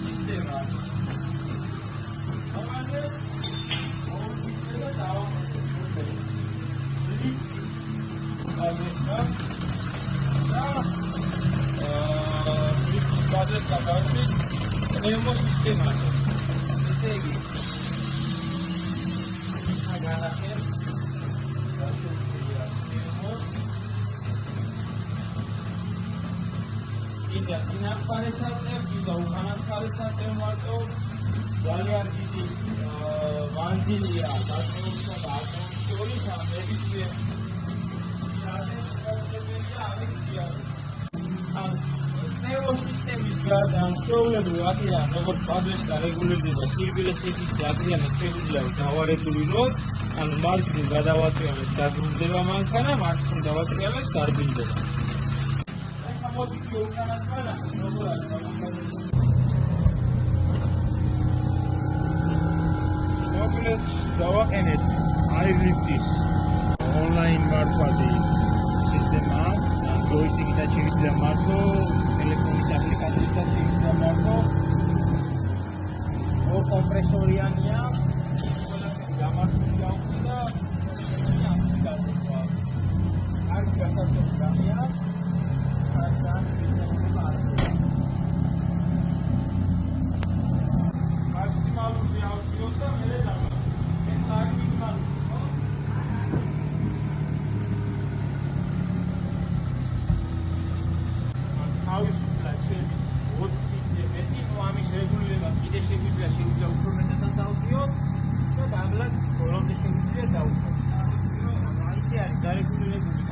Sistema. ძალიან დიდი ვანძილია გასწავლისა და აკონტროლის ამებისმიერ საერთაშორისო ამექცია. ნეიროსისტემის გარდა ჩვეულებრივ აქედან როგორც პადრესკა რეგულირდება სირბილეს სიგრძე აქედან შეგვიძლია დავარეგულიროთ, ანუ მარჯვნივ გადავატრიალოთ დაბრუნდება მანქანა, მარცხნივ დავატრიალოთ დარბინდება. ეხლა მოდით უკანასკნელ როგორ არის გამოგონილი. დავაყენეთ iLift-ის online მართვადი სისტემა, ჯოისტიკიდან შეიძლება მართო, ტელეფონის აპლიკაციიდან შეიძლება მართო. ორკომპრესორიანია, ყველაფერი გამართული გაუხდა და ამსიკარდება. კარგი გასართობი გამია, კარგად ისწრება არის. მაქსიმალურზე ავწიოთ და მერე დავაყენოთ. თავისუფლად შედის 4-ზე მეტი, ამის რეგულირება კიდე შეგვიძლია უფრო მეტად დავწიოთ და დაბლად ბოლომდე შეგვიძლია დავუშვათ. ისე არის დარეგულირებული